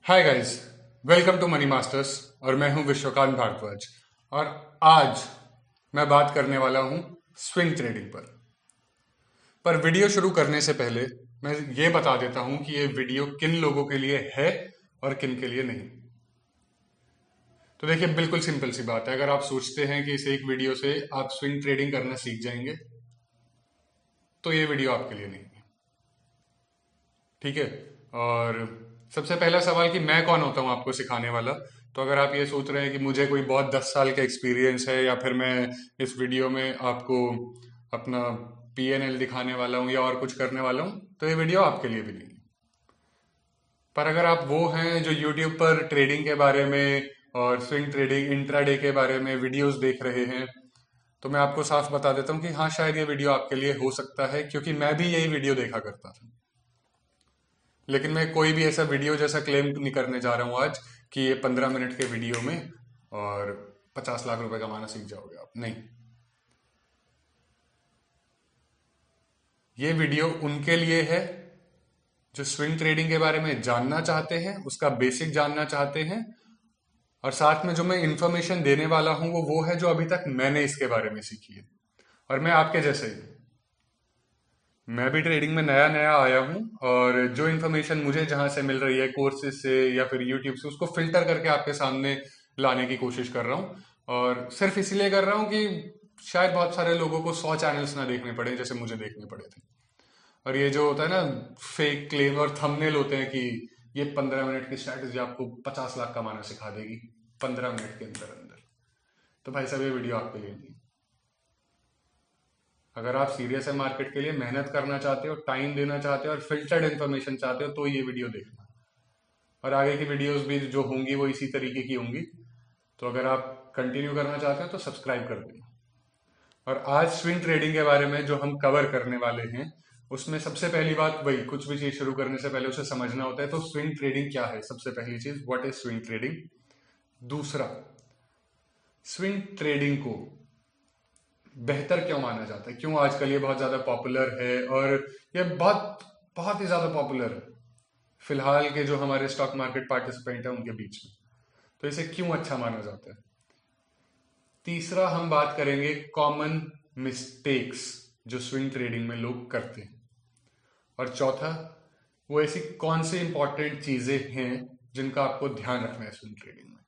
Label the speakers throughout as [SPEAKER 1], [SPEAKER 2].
[SPEAKER 1] Hi guys, welcome to money masters. और मैं हूं विश्वकांत भारद्वाज। और आज मैं बात करने वाला हूं स्विंग ट्रेडिंग पर वीडियो शुरू करने से पहले मैं ये बता देता हूं कि ये वीडियो किन लोगों के लिए है और किन के लिए नहीं। तो देखिए, बिल्कुल सिंपल सी बात है। अगर आप सोचते हैं कि इस एक वीडियो से आप स्विंग ट्रेडिंग करना सीख जाएंगे तो ये वीडियो आपके लिए नहीं है। ठीक है। और सबसे पहला सवाल कि मैं कौन होता हूं आपको सिखाने वाला। तो अगर आप ये सोच रहे हैं कि मुझे कोई बहुत 10 साल का एक्सपीरियंस है या फिर मैं इस वीडियो में आपको अपना पीएनएल दिखाने वाला हूं या और कुछ करने वाला हूं, तो ये वीडियो आपके लिए भी नहीं है। पर अगर आप वो हैं जो यूट्यूब पर ट्रेडिंग के बारे में और स्विंग ट्रेडिंग इंट्राडे के बारे में वीडियोस देख रहे हैं, तो मैं आपको साफ बता देता हूँ कि हाँ, शायद ये वीडियो आपके लिए हो सकता है, क्योंकि मैं भी यही वीडियो देखा करता था। लेकिन मैं कोई भी ऐसा वीडियो जैसा क्लेम नहीं करने जा रहा हूं आज कि ये 15 मिनट के वीडियो में और 50 लाख रुपए कमाना सीख जाओगे आप। नहीं, ये वीडियो उनके लिए है जो स्विंग ट्रेडिंग के बारे में जानना चाहते हैं, उसका बेसिक जानना चाहते हैं। और साथ में जो मैं इंफॉर्मेशन देने वाला हूं वो है जो अभी तक मैंने इसके बारे में सीखी है। और मैं आपके जैसे ही, मैं भी ट्रेडिंग में नया नया आया हूँ, और जो इन्फॉर्मेशन मुझे जहां से मिल रही है कोर्सेज से या फिर यूट्यूब से, उसको फिल्टर करके आपके सामने लाने की कोशिश कर रहा हूँ। और सिर्फ इसलिए कर रहा हूँ कि शायद बहुत सारे लोगों को 100 चैनल्स ना देखने पड़े जैसे मुझे देखने पड़े थे। और ये जो होता है ना, फेक क्लेम और थंबनेल होते हैं कि ये 15 मिनट की स्ट्रैटेजी आपको 50 लाख कमाना सिखा देगी 15 मिनट के अंदर अंदर। तो भाई साहब, ये वीडियो आपके लिए नहीं। अगर आप सीरियस है मार्केट के लिए, मेहनत करना चाहते हो, टाइम देना चाहते हो और फिल्टर्ड इन्फॉर्मेशन चाहते हो, तो ये वीडियो देखना। और आगे की वीडियोस भी जो होंगी वो इसी तरीके की होंगी। तो अगर आप कंटिन्यू करना चाहते हो तो सब्सक्राइब कर देना। और आज स्विंग ट्रेडिंग के बारे में जो हम कवर करने वाले हैं, उसमें सबसे पहली बात वही, कुछ भी चीज शुरू करने से पहले उसे समझना होता है। तो स्विंग ट्रेडिंग क्या है, सबसे पहली चीज, व्हाट इज स्विंग ट्रेडिंग। दूसरा, स्विंग ट्रेडिंग को बेहतर क्यों माना जाता है, क्यों आजकल ये बहुत ज्यादा पॉपुलर है। और ये बहुत बहुत ही ज्यादा पॉपुलर है फिलहाल के जो हमारे स्टॉक मार्केट पार्टिसिपेंट हैं उनके बीच में। तो इसे क्यों अच्छा माना जाता है। तीसरा, हम बात करेंगे कॉमन मिस्टेक्स जो स्विंग ट्रेडिंग में लोग करते हैं। और चौथा, वो ऐसी कौन सी इंपॉर्टेंट चीजें हैं जिनका आपको ध्यान रखना है स्विंग ट्रेडिंग में।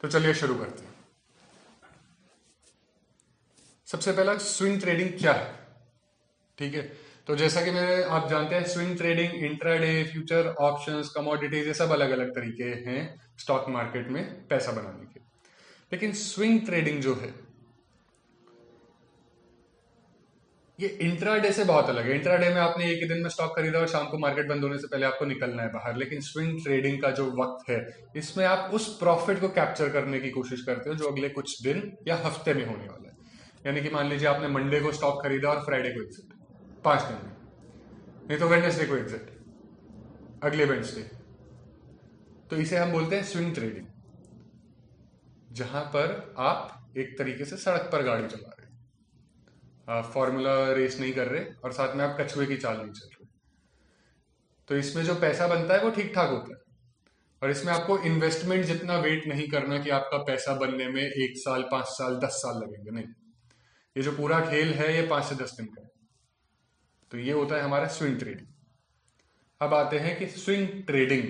[SPEAKER 1] तो चलिए शुरू करते हैं। सबसे पहला, स्विंग ट्रेडिंग क्या है। ठीक है। तो जैसा कि मैं आप जानते हैं, swing trading, intraday, future, options, commodities, ये सब अलग अलग तरीके हैं स्टॉक मार्केट में पैसा बनाने के। लेकिन स्विंग ट्रेडिंग जो है ये इंट्राडे से बहुत अलग है। इंट्राडे में आपने एक ही दिन में स्टॉक खरीदा और शाम को मार्केट बंद होने से पहले आपको निकलना है बाहर। लेकिन स्विंग ट्रेडिंग का जो वक्त है, इसमें आप उस प्रॉफिट को कैप्चर करने की कोशिश करते हो जो अगले कुछ दिन या हफ्ते में होने वाला है। यानी कि मान लीजिए आपने मंडे को स्टॉक खरीदा और फ्राइडे को एग्जिट, 5 दिन में। नहीं तो वेडनेसडे को एग्जिट, अगले वेडनेसडे। तो इसे हम बोलते हैं स्विंग ट्रेडिंग, जहां पर आप एक तरीके से सड़क पर गाड़ी चला रहे हैं, आप फॉर्मूला रेस नहीं कर रहे और साथ में आप कछुए की चाल नहीं चल रहे। तो इसमें जो पैसा बनता है वो ठीक ठाक होता है। और इसमें आपको इन्वेस्टमेंट जितना वेट नहीं करना कि आपका पैसा बनने में 1 साल, 5 साल, 10 साल लगेंगे। नहीं, ये जो पूरा खेल है ये 5 से 10 दिन का है। तो ये होता है हमारा स्विंग ट्रेडिंग। अब आते हैं कि स्विंग ट्रेडिंग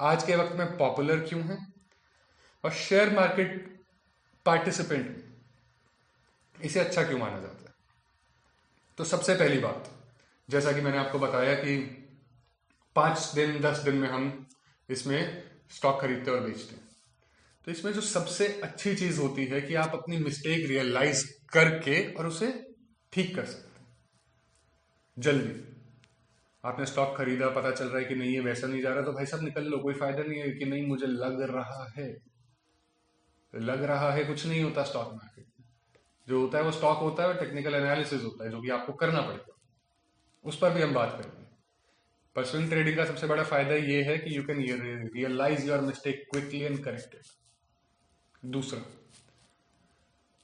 [SPEAKER 1] आज के वक्त में पॉपुलर क्यों है और शेयर मार्केट पार्टिसिपेंट इसे अच्छा क्यों माना जाता है। तो सबसे पहली बात, जैसा कि मैंने आपको बताया कि 5 दिन 10 दिन में हम इसमें स्टॉक खरीदते और बेचते हैं। तो इसमें जो सबसे अच्छी चीज होती है कि आप अपनी मिस्टेक रियलाइज करके और उसे ठीक कर सकते हैं जल्दी। आपने स्टॉक खरीदा, पता चल रहा है कि नहीं ये वैसा नहीं जा रहा, तो भाई साहब निकल लो, कोई फायदा नहीं है कि नहीं मुझे लग रहा है कुछ नहीं होता स्टॉक मार्केट में। जो होता है वो स्टॉक होता है और टेक्निकल एनालिसिस होता है जो कि आपको करना पड़ेगा, उस पर भी हम बात करेंगे। पर स्विंग ट्रेडिंग का सबसे बड़ा फायदा ये है कि you can realise your mistake quickly and correct it. दूसरा,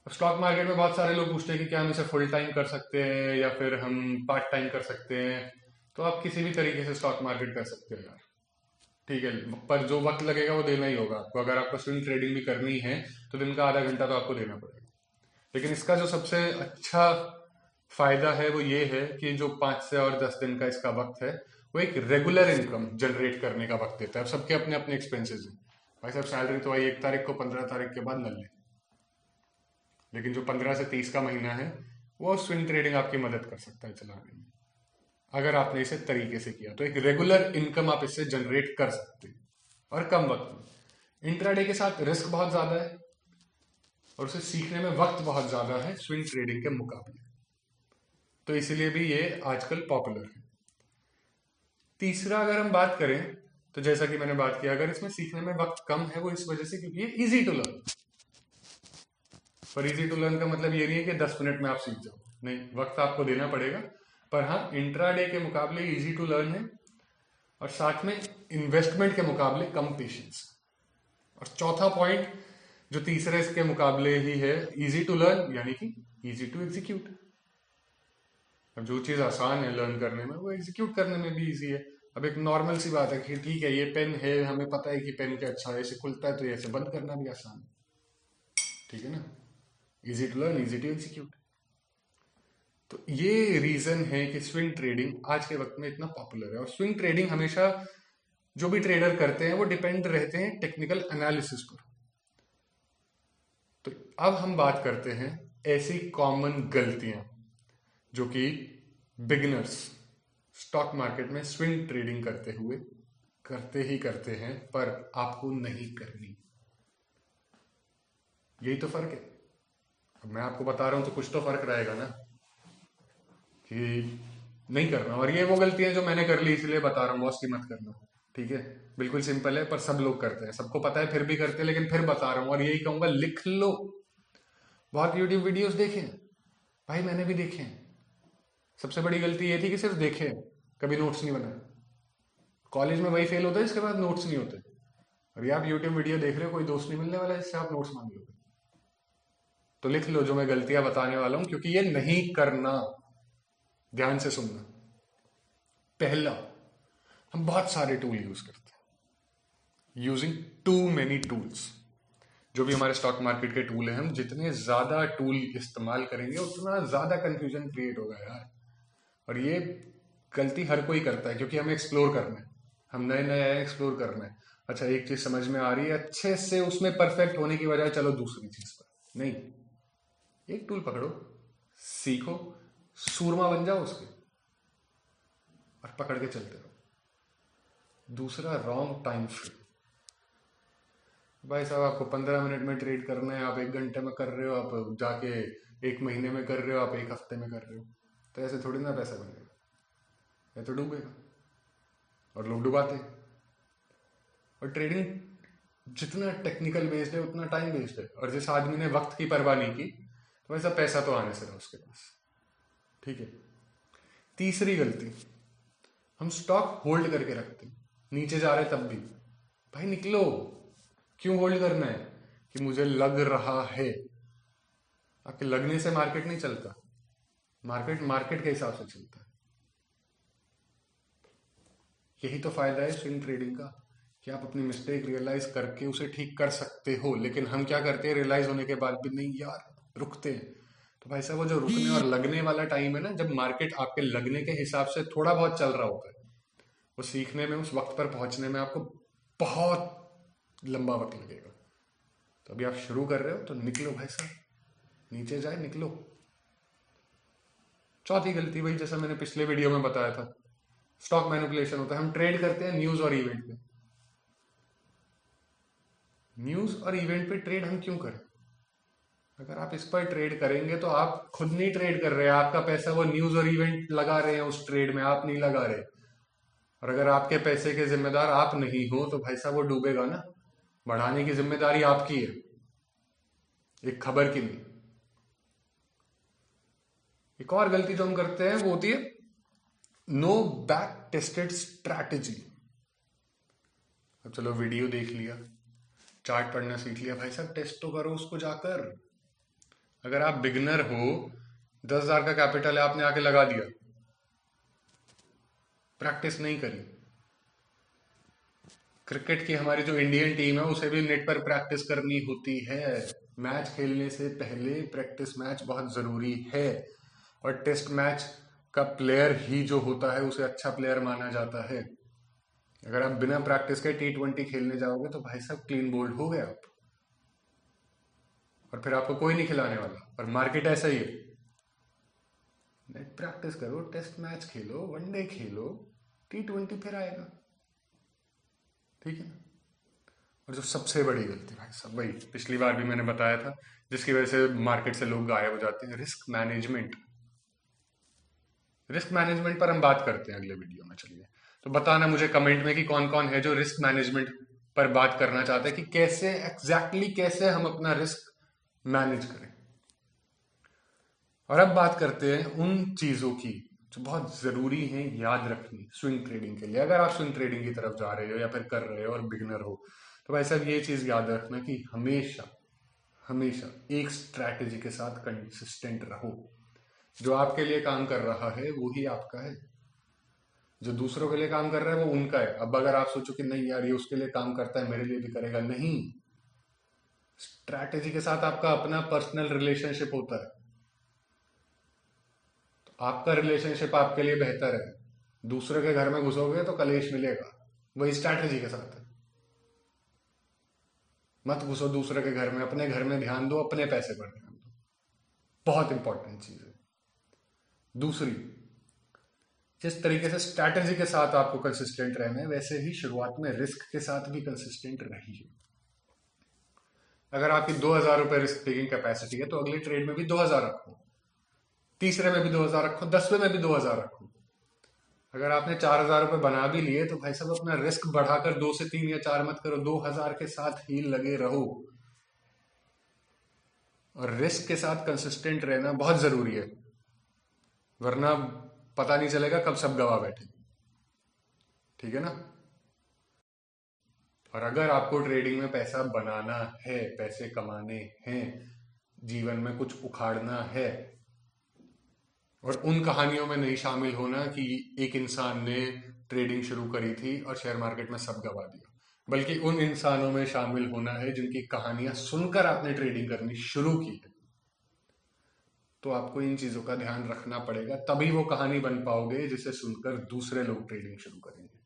[SPEAKER 1] स्टॉक मार्केट में बहुत सारे लोग पूछते हैं कि क्या हम इसे फुल टाइम कर सकते हैं या फिर हम पार्ट टाइम कर सकते हैं। तो आप किसी भी तरीके से स्टॉक मार्केट कर सकते हो यार। ठीक है, पर जो वक्त लगेगा वो देना ही होगा आपको। अगर आपको स्विंग ट्रेडिंग भी करनी है तो दिन का आधा घंटा तो आपको देना पड़ेगा। लेकिन इसका जो सबसे अच्छा फायदा है वो ये है कि जो 5 से और 10 दिन का इसका वक्त है वो एक रेगुलर इनकम जनरेट करने का वक्त देता है। अब सबके अपने अपने एक्सपेंसेस हैं। भाई साहब सैलरी तो आई 1 तारीख को, 15 तारीख के बाद न ले, लेकिन जो 15 से 30 का महीना है वो स्विंग ट्रेडिंग आपकी मदद कर सकता है चलाने में। अगर आपने इसे तरीके से किया तो एक रेगुलर इनकम आप इससे जनरेट कर सकते हैं और कम वक्त में। इंट्राडे के साथ रिस्क बहुत ज्यादा है और उसे सीखने में वक्त बहुत ज्यादा है स्विंग ट्रेडिंग के मुकाबले, तो इसीलिए भी ये आजकल पॉपुलर है। तीसरा अगर हम बात करें तो जैसा कि मैंने बात किया, अगर इसमें सीखने में वक्त कम है वो इस वजह से क्योंकि ये इजी टू लर्न। पर इजी टू लर्न का मतलब ये नहीं है कि 10 मिनट में आप सीख जाओ, नहीं, वक्त आपको देना पड़ेगा। पर हाँ, इंट्राडे के मुकाबले इजी टू लर्न है और साथ में इन्वेस्टमेंट के मुकाबले कम पेशेंस। और चौथा पॉइंट जो तीसरे इसके मुकाबले ही है, इजी टू लर्न यानी कि इजी टू एग्जीक्यूट। अब जो चीज आसान है लर्न करने में वो एग्जीक्यूट करने में भी इजी है। अब एक नॉर्मल सी बात है कि ठीक है ये पेन है, हमें पता है कि पेन का अच्छा है, ऐसे खुलता है तो ऐसे बंद करना भी आसान है, ठीक है ना। Easy to learn, easy to execute. तो ये रीजन है कि स्विंग ट्रेडिंग आज के वक्त में इतना पॉपुलर है। और स्विंग ट्रेडिंग हमेशा जो भी ट्रेडर करते हैं वो डिपेंड रहते हैं टेक्निकल एनालिसिस पर। तो अब हम बात करते हैं ऐसी कॉमन गलतियां जो कि बिगिनर्स स्टॉक मार्केट में स्विंग ट्रेडिंग करते हुए करते ही करते हैं पर आपको नहीं करनी। यही तो फर्क है। अब मैं आपको बता रहा हूं तो कुछ तो फर्क रहेगा ना कि नहीं करना। और ये वो गलतियां जो मैंने कर ली इसलिए बता रहा हूं, बॉस की मत करना, ठीक है। बिल्कुल सिंपल है पर सब लोग करते हैं, सबको पता है फिर भी करते हैं, लेकिन फिर बता रहा हूं और यही कहूंगा लिख लो। बहुत यूट्यूब वीडियोस देखे भाई, मैंने भी देखे। सबसे बड़ी गलती ये थी कि सिर्फ देखे, कभी नोट्स नहीं बनाए। कॉलेज में वही फेल होता है इसके बाद नोट्स नहीं होते। और ये आप यूट्यूब वीडियो देख रहे हो, कोई दोस्त नहीं मिलने वाला जिससे आप नोट्स मांग लोगे। तो लिख लो जो मैं गलतियां बताने वाला हूं, क्योंकि ये नहीं करना। ध्यान से सुनना। पहला, हम बहुत सारे टूल यूज करते हैं, यूजिंग टू मेनी टूल्स। जो भी हमारे स्टॉक मार्केट के टूल हैं, हम जितने ज्यादा टूल इस्तेमाल करेंगे उतना ज्यादा कंफ्यूजन क्रिएट होगा यार। और ये गलती हर कोई करता है क्योंकि हमें एक्सप्लोर करना है, हम नए नए आए एक्सप्लोर करना है। अच्छा एक चीज समझ में आ रही है अच्छे से, उसमें परफेक्ट होने की बजाय चलो दूसरी चीज पर नहीं, एक टूल पकड़ो, सीखो, सूरमा बन जाओ उसके और पकड़ के चलते रहो। दूसरा, रॉन्ग टाइम फ्रेम। भाई साहब आपको 15 मिनट में ट्रेड करना है, आप 1 घंटे में कर रहे हो, आप जाके 1 महीने में कर रहे हो, आप 1 हफ्ते में कर रहे हो, तो ऐसे थोड़ी ना पैसा बनेगा, ये तो डूबेगा। और लोग डुबाते हैं। और ट्रेडिंग जितना टेक्निकल बेस्ड है उतना टाइम बेस्ड है। और जिस आदमी ने वक्त की परवाह नहीं की तो वैसा पैसा तो आने से रहा उसके पास, ठीक है। तीसरी गलती, हम स्टॉक होल्ड करके रखते हैं, नीचे जा रहे तब भी। भाई निकलो, क्यों होल्ड करना है? कि मुझे लग रहा है। आपके लगने से मार्केट नहीं चलता, मार्केट मार्केट के हिसाब से चलता है। यही तो फायदा है स्विंग ट्रेडिंग का कि आप अपनी मिस्टेक रियलाइज करके उसे ठीक कर सकते हो। लेकिन हम क्या करते हैं, रियलाइज होने के बाद भी नहीं यार, रुकते हैं। तो भाई साहब वो जो रुकने और लगने वाला टाइम है ना, जब मार्केट आपके लगने के हिसाब से थोड़ा बहुत चल रहा होता है, वो सीखने में, उस वक्त पर पहुंचने में आपको बहुत लंबा वक्त लगेगा। तो अभी आप शुरू कर रहे हो तो निकलो भाई साहब, नीचे जाए निकलो। चौथी गलती भाई, जैसा मैंने पिछले वीडियो में बताया था, स्टॉक मैनिपुलेशन होता है। हम ट्रेड करते हैं न्यूज और इवेंट पे। न्यूज और इवेंट पे ट्रेड हम क्यों करें? अगर आप इस पर ट्रेड करेंगे तो आप खुद नहीं ट्रेड कर रहे हैं, आपका पैसा वो न्यूज और इवेंट लगा रहे हैं उस ट्रेड में, आप नहीं लगा रहे। और अगर आपके पैसे के जिम्मेदार आप नहीं हो तो भाई साहब वो डूबेगा ना। बढ़ाने की जिम्मेदारी आपकी है, एक खबर की नहीं। एक और गलती जो हम करते हैं वो होती है नो बैक टेस्टेड स्ट्रैटेजी। अब चलो वीडियो देख लिया, चार्ट पढ़ना सीख लिया, भाई साहब टेस्ट तो करो उसको जाकर। अगर आप बिगनर हो, 10,000 का कैपिटल है, आपने आके लगा दिया, प्रैक्टिस नहीं करी, क्रिकेट की हमारी जो इंडियन टीम है उसे भी नेट पर प्रैक्टिस करनी होती है। मैच खेलने से पहले प्रैक्टिस मैच बहुत ज़रूरी है। और टेस्ट मैच का प्लेयर ही जो होता है उसे अच्छा प्लेयर माना जाता है। अगर आप बिना प्रैक्टिस के T20 खेलने जाओगे तो भाई साहब क्लीन बोल्ड हो गए आप, और फिर आपको कोई नहीं खिलाने वाला। और मार्केट ऐसा ही है, नेट प्रैक्टिस करो, टेस्ट मैच खेलो, वनडे खेलो, T20 फिर आएगा। ठीक है ना। और जो सबसे बड़ी गलती भाई साहब, वही पिछली बार भी मैंने बताया था, जिसकी वजह से मार्केट से लोग गायब हो जाते हैं, रिस्क मैनेजमेंट। रिस्क मैनेजमेंट पर हम बात करते हैं अगले वीडियो में। चलिए, तो बताना मुझे कमेंट में कि कौन कौन है जो रिस्क मैनेजमेंट पर बात करना चाहते हैं, कि कैसे एग्जैक्टली कैसे हम अपना रिस्क मैनेज करें। और अब बात करते हैं उन चीजों की जो बहुत जरूरी हैं याद रखनी स्विंग ट्रेडिंग के लिए। अगर आप स्विंग ट्रेडिंग की तरफ जा रहे हो या फिर कर रहे हो और बिगनर हो, तो भाई साहब ये चीज याद रखना कि हमेशा हमेशा एक स्ट्रैटेजी के साथ कंसिस्टेंट रहो। जो आपके लिए काम कर रहा है वो ही आपका है, जो दूसरों के लिए काम कर रहा है वो उनका है। अब अगर आप सोचो कि नहीं यार ये उसके लिए काम करता है मेरे लिए भी करेगा, नहीं। स्ट्रैटेजी के साथ आपका अपना पर्सनल रिलेशनशिप होता है, तो आपका रिलेशनशिप आपके लिए बेहतर है। दूसरे के घर में घुसोगे तो कलेश मिलेगा, वही स्ट्रैटेजी के साथ है। मत घुसो दूसरे के घर में, अपने घर में ध्यान दो, अपने पैसे पर ध्यान दो। बहुत इंपॉर्टेंट चीज है। दूसरी, जिस तरीके से स्ट्रैटेजी के साथ आपको कंसिस्टेंट रहना है, वैसे ही शुरुआत में रिस्क के साथ भी कंसिस्टेंट रहिए। अगर आपकी 2,000 रुपए रिस्क टेकिंग कैपेसिटी है तो अगले ट्रेड में भी 2,000 रखो, तीसरे में भी 2,000 रखो, 10वें में भी 2,000 रखो। अगर आपने 4,000 रुपए बना भी लिए तो भाई साहब अपना रिस्क बढ़ाकर 2 से 3 या 4 मत करो, 2,000 के साथ ही लगे रहो। और रिस्क के साथ कंसिस्टेंट रहना बहुत जरूरी है, वरना पता नहीं चलेगा कब सब गवा बैठे। ठीक है ना। और अगर आपको ट्रेडिंग में पैसा बनाना है, पैसे कमाने हैं, जीवन में कुछ उखाड़ना है, और उन कहानियों में नहीं शामिल होना कि एक इंसान ने ट्रेडिंग शुरू करी थी और शेयर मार्केट में सब गवा दिया, बल्कि उन इंसानों में शामिल होना है जिनकी कहानियां सुनकर आपने ट्रेडिंग करनी शुरू की है। तो आपको इन चीजों का ध्यान रखना पड़ेगा, तभी वो कहानी बन पाओगे जिसे सुनकर दूसरे लोग ट्रेडिंग शुरू करेंगे।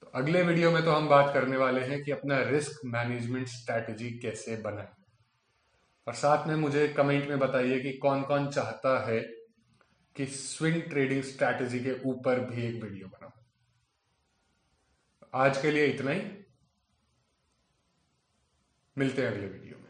[SPEAKER 1] तो अगले वीडियो में तो हम बात करने वाले हैं कि अपना रिस्क मैनेजमेंट स्ट्रैटेजी कैसे बनाएं। और साथ में मुझे कमेंट में बताइए कि कौन कौन चाहता है कि स्विंग ट्रेडिंग स्ट्रैटेजी के ऊपर भी एक वीडियो बनाऊं। आज के लिए इतना ही, मिलते हैं अगले वीडियो में।